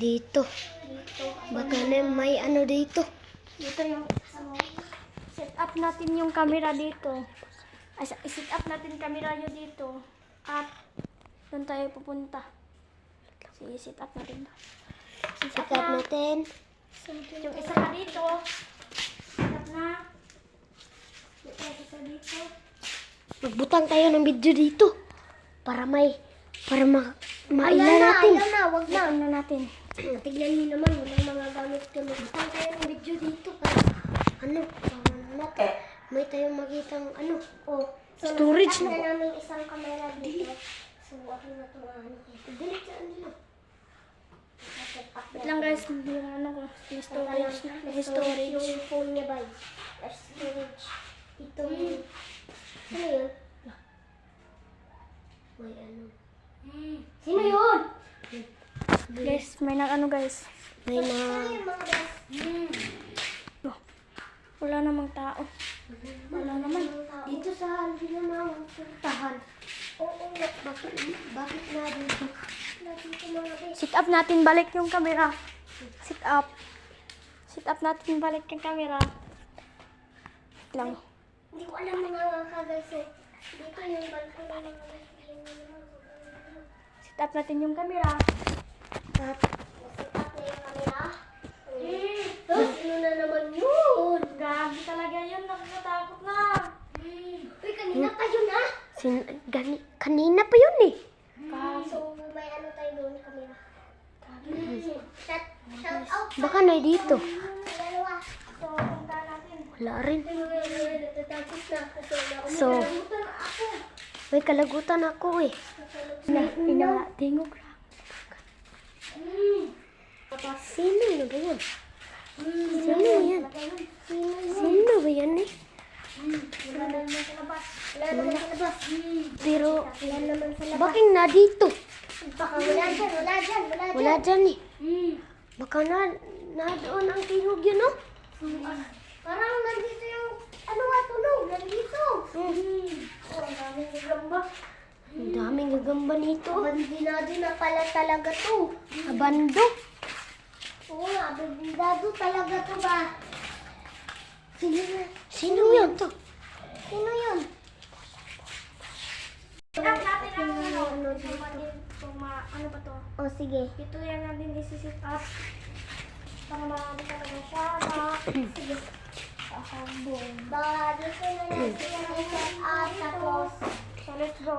dito. Baka na may ano dito. Dito yung set up natin yung camera dito. Ay, set up natin camera nyo dito. At doon tayo pupunta. Sige, set up natin. Set up natin. Yung isa na dito. Set up na. Yung isa dito. Magbutang tayo ng video dito. Para mailan natin. Ayaw na, wag na. Ano natin. Tignan niyo naman, walang mga gamit ko. Magbutang tayo ng video dito. Para natin. May tayong makitang storage na. Set namin isang camera dito. So, ako na ito Delete saan nila. Wait lang guys, yung ano ko, yung storage na. Yung storage. Yung phone niya ba? Storage. Ito yung... Ano yun? May ano. Sino yun? Guys, may ano guys. May na... Oh, wala namang tao. Wala naman. Dito sa hindi naman puntahan. Oo, bakit na dito? Sit up natin balik yung camera. Sit up. Sit up natin balik yung camera. Wait lang. Hindi ko alam mga guys. Dito yung balkon na mga Sit up natin yung camera. Sit up na yung camera. Sino na naman yun? Grabe talaga yun. Nakakatakot na. Uy, kanina pa yun ha? Kanina pa yun eh. So, may ano tayo doon camera. Shout out. Baka na dito. So, punta natin. Wala rin. Natatakot na ako. So, may kalagutan ako eh. Tingog lang. Sino na ba yan? Sino yan? Sino ba yan eh? Wala naman sa labas. Pero, bakit na dito? Wala dyan. Eh. Baka na doon ang tingog yun oh. Parang nandito yung tunog. Nandito. Ang daming gagamba. Ang daming gagamba nito. Abandonado na pala talaga to. Abando. Oo, abandonado talaga to ba? Sino yan to? Sino yun? Natin ang ano ba to? O sige. Ito yan natin isi-sit up. Para marami talaga siya. Sige. Boom. Dito na natin set up tapos. So, let's go.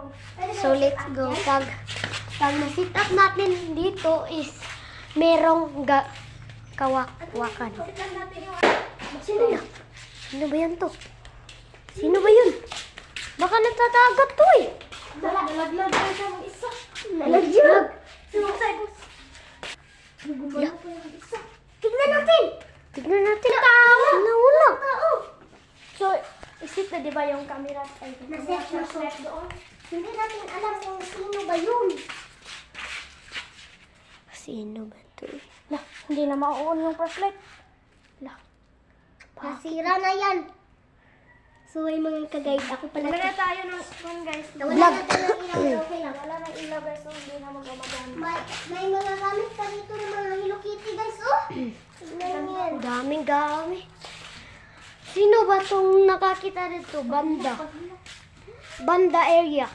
So let's go. Pag na-sit up natin dito is merong kawakwakan. Tignan natin yung Sino yan? Sino ba yan to? Sino ba yun? Baka nagtatagat to eh. Nalaglag tayo sa mga isa. Nalaglag. Sumusay ko. Yeah. Pa yung isa. Tignan natin. Tignan natin. Nawala. So, isip na di ba yung camera? Ay, Naset doon. Hindi natin alam kung sino ba yun. Sino ba to eh? Lah, hindi na mauun yung flashlight. Lah. Nasira na yan. So ay mga kagayad ako pala. Wala na tayo ng phone guys. Nawala na tayo ng ilaw. Okay lang. Wala na ilaw guys. So, hindi na magamagamit. May mga gamit pa dito ng mga Hello Kitty guys oh. Tignan niyo yan. Daming gamit. Sino ba tong nakakita dito? Banda. Banda area.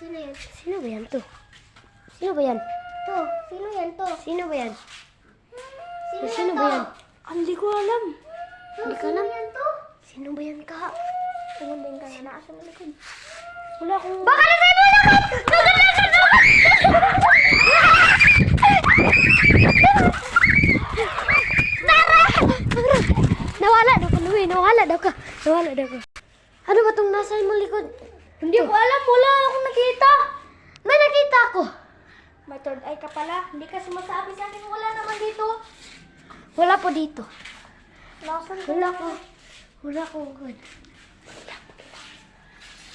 Sino yan? Sino ba yan to? Sino ba yan? To. Sino yan to? Sino ba yan? Sino ba yan? Hindi ko alam. Hindi ka alam? Yan to? Sino ba yan ka? Tumundin ka na. Naasa mo likod. Wala akong... Baka na tayo Nawala daw ka, Louie. Nawala daw ka. Ano ba itong nasa mo likod? Hindi ko alam. Wala akong nakita. May nakita ako. May third eye ka pala. Hindi ka sumasabi sa akin. Wala naman dito. Wala po dito. Nasaan ka? Wala ko.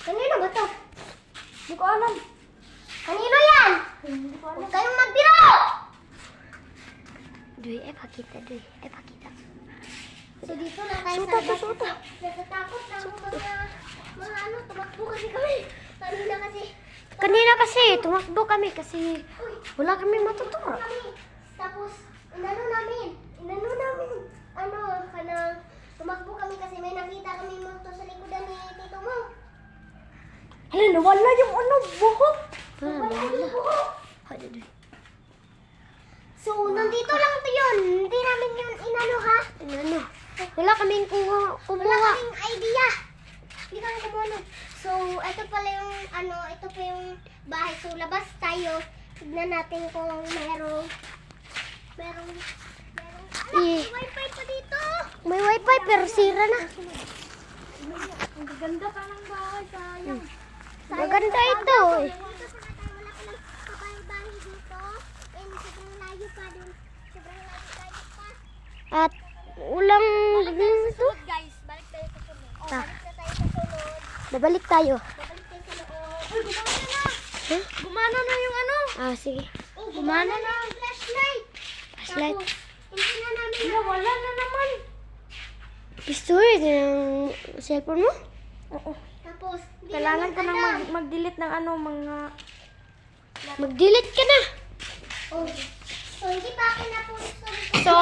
Kanino ba to? Hindi ko alam. Kanino yan? Hindi ko alam. Huwag kayong magbiro! Dui, pakita. So dito na tayo Suta. Natatakot na ako mga tumakbo kasi kami. Kanina kasi Kanina kasi, tumakbo kami kasi wala kami matuturo. Tapos, inano namin, kanang tumakbo kami kasi may nakita kami multo sa likodan ni tito mo. Hala, nawala yung buhok. So, nandito lang to yun. Hindi namin yun inano ha. Ano? Wala kaming Wala kumuha. kaming idea. Hindi kami kumuha. So, ito pala yung, ito pa yung bahay. So, labas tayo. Tignan natin kung merong, Eh, wifi pa dito. may wifi pero sira na. Ang ganda pa ng bahay, sayang. Maganda ito eh. Dito pa na tayo. Wala palang bahay-bahay dito. And sobrang layo pa dun. Sobrang layo tayo pa. At ulang dito. Guys, balik tayo sa sunod. Ta. Balik na tayo sa sunod. Babalik tayo. Balik tayo sa loob. Uy, gumana na. Huh? Gumana na yung Ah, sige. Oh, gumana na yung flashlight. Flashlight. Tapos, hindi na namin Wala na naman. Storage ng cellphone mo? Oo. Tapos, hindi Kailangan namin ko nang alam. mag-delete ng mga... Mag-delete ka na. Oh. So, hindi pa ako napulis sa likod. So,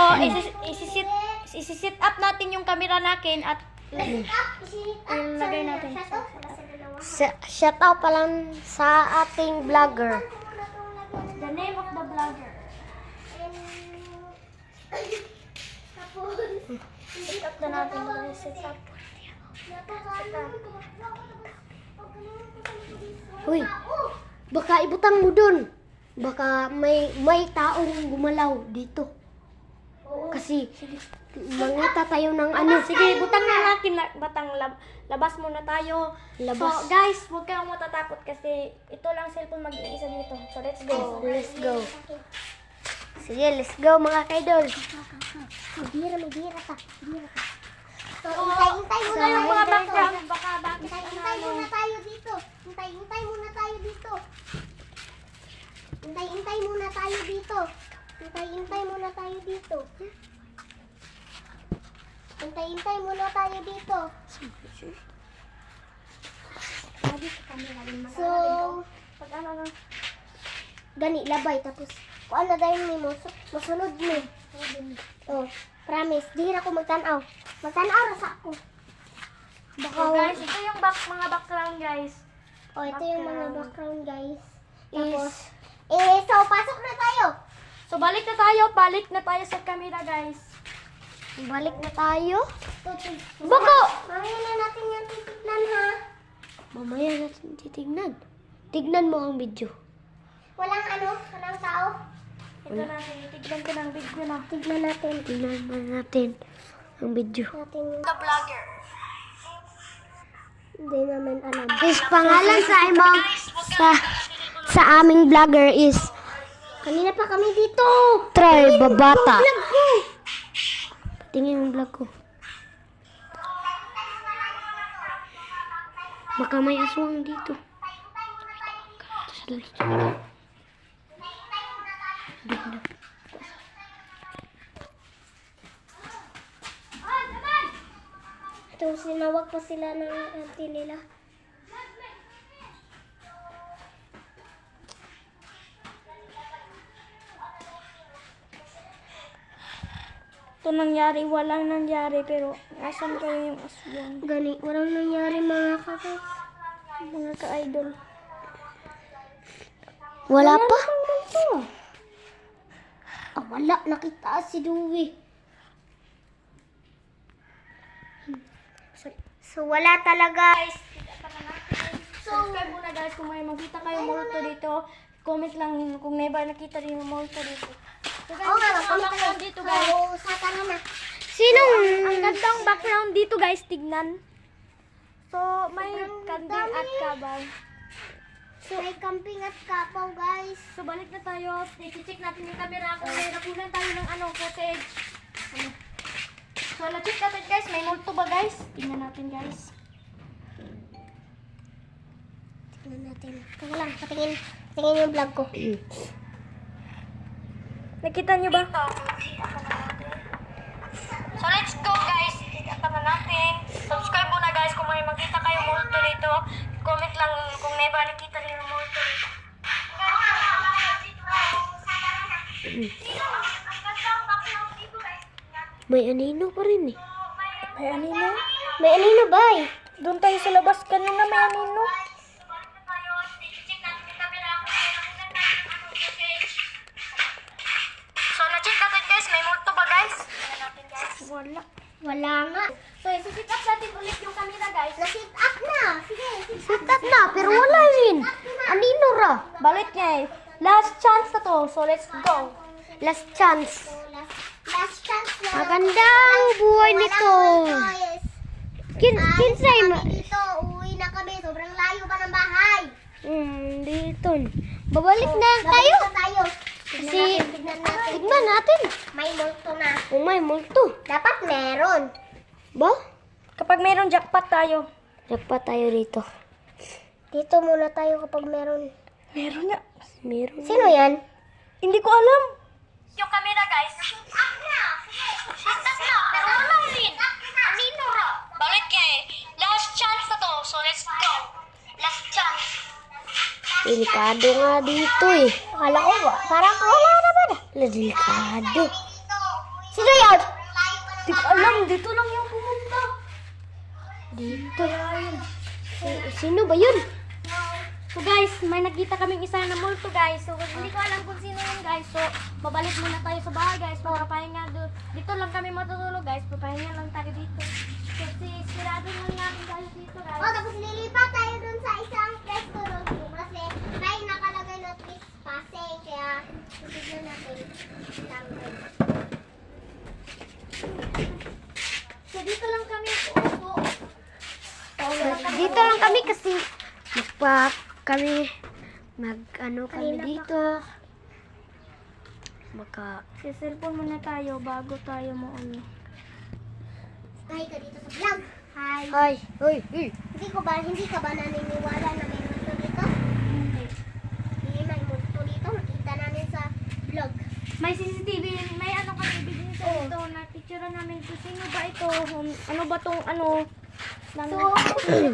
isi-sit up natin yung camera natin at Sit up, isinit up. Ilagay natin. Shut up. Wala sa dalawa. Shout out pa lang sa ating vlogger. the name of the vlogger. Tapos, Sit up na natin guys. Sit up. Uy, baka ibutang mo dun. Baka may taong gumalaw dito. Kasi mangita tayo ng ano. Sige, butang na natin. Labas muna tayo. Labas. So, guys, huwag kayong matatakot kasi ito lang cellphone mag-iisa dito. So, let's go. Let's go. Sige, let's go mga kaidol. Magbira ka. So, hintay muna So, yung mga tayo background, dito. baka bakit Hintay muna tayo dito. Hintay muna tayo dito. Hintay muna tayo dito. Hintay muna tayo dito. Hintay muna tayo dito. So, pag ano na. gani labay tapos kung ano dahil ni mo masunod mo. Oh, promise, di ra ko magtanaw. Magtanaw ra sa ako. So, guys, ito yung mga background, guys. Oh, ito yung mga background guys. Tapos, Is, so pasok na tayo. So, balik na tayo sa camera, guys. balik na tayo. Bako! Mamaya na natin yan titignan ha. Mamaya natin titignan. Tignan mo ang video. Walang tao. Ito natin, tignan ko ng video na. Tignan natin. Tignan mo natin ang video. Natin The vlogger. hindi namin alam. Is pangalan sa aming vlogger is Kanina pa kami dito. Try Babata. Vlog ko. Tingin yung vlog ko. Baka may aswang dito. Ito, sinawag pa sila ng auntie nila. Ito nangyari, walang nangyari, pero asan kayo yung aswang? Gani, walang nangyari mga kakay. Mga ka-idol. Wala pa? Wala, nakita si Dewey. So, wala talaga. Subscribe muna guys kung may makita kayo multo dito. Comment lang kung may ba nakita rin yung multo dito. So guys, Oo nga, ang background dito guys. Oo, satan na. Sinong? Ang gandang background dito guys, tignan. So, may Sobrang kandil dami. at kabaw. So, may camping at kapaw, guys. So, balik na tayo. I-check natin yung camera kung may nakunan tayo ng footage. So, na-check natin guys. May multo ba guys? Tingnan natin guys. Tingnan natin. Teka lang, patingin yung vlog ko. Nakita nyo ba? So, let's go guys. Tignan na natin. Subscribe muna guys kung may makita kayo multo dito. Comment lang kung may ba nakita rin yung multo dito. May anino pa rin eh. May anino? May anino ba eh? Doon tayo sa labas kanina may anino. So, na-check natin guys. May multo ba guys? Tingnan natin guys. Wala. Wala nga. So, isi-sit up natin ulit yung camera guys. Na-sit up na. Sige, Sit up na, pero wala rin. Anino ra? Balik niya eh. Last chance na to. So, let's go. Last chance. Last chance na. Magandang buhay nito. Guys. Kinsay ma... Dito, uwi na kami. Sobrang layo pa ng bahay. Dito. Babalik na tayo. Babalik na tayo. Kasi, Tignan natin. tignan natin. May multo na. Oh, may multo. Dapat meron. Ba? Kapag mayroon jackpot tayo. Jackpot tayo dito. Dito muna tayo kapag meron. Meron nga. Meron. Sino yan? Hindi ko alam. Yung camera guys. Shut up na. Pero wala rin. Anino ra. Balik niya eh. Last chance na to. So let's go. Last chance. Delikado nga dito eh. Akala ko ba? Parang wala naman. Delikado. Sino yan? Hindi ko alam. Dito lang yung pumunta. Dito. Sino ba yun? So guys, may nakita kaming isa na multo guys. So hindi ko alam kung sino yun guys. So babalik muna tayo sa bahay guys. Papapahinga doon. Dito lang kami matutulog guys. Papahinga lang tayo dito. Kasi sirado lang namin tayo dito guys. Oh, tapos lilipat tayo dun sa isang restaurant kasi may nakalagay na trespassing. Kaya titignan natin. So dito lang kami. Dito lang kami kasi mag-ano kami dito. Sa cellphone muna tayo bago tayo mo ano. Hi ka dito sa vlog. Hi. Hi. Hoy. Hindi ka ba naniniwala na may multo dito? Hindi, may multo dito. Nakita namin sa vlog. May CCTV, may ano kami bigyan sa dito na picture namin kung sino ba ito, ano ba tong ano ng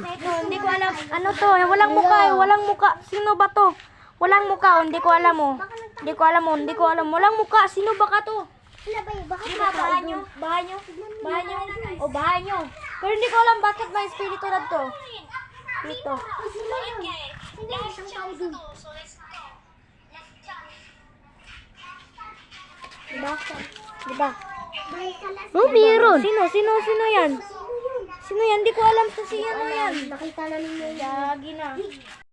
ito, hindi ko alam. Ano to? Walang mukha, walang mukha. Sino ba to? Walang mukha, hindi ko alam mo. Hindi ko alam mo, hindi ko alam. Walang mukha, sino ba ka to? Wala ba yun? Bakit Di ba bahay nyo? Bahay nyo? Bahay nyo? O bahay nyo? Pero hindi ko alam bakit may espiritu na to. Dito. Diba? Oh, meron. Sino yan? Sino yan? Hindi ko alam kung sino yan. Nakita namin yun. Lagi na.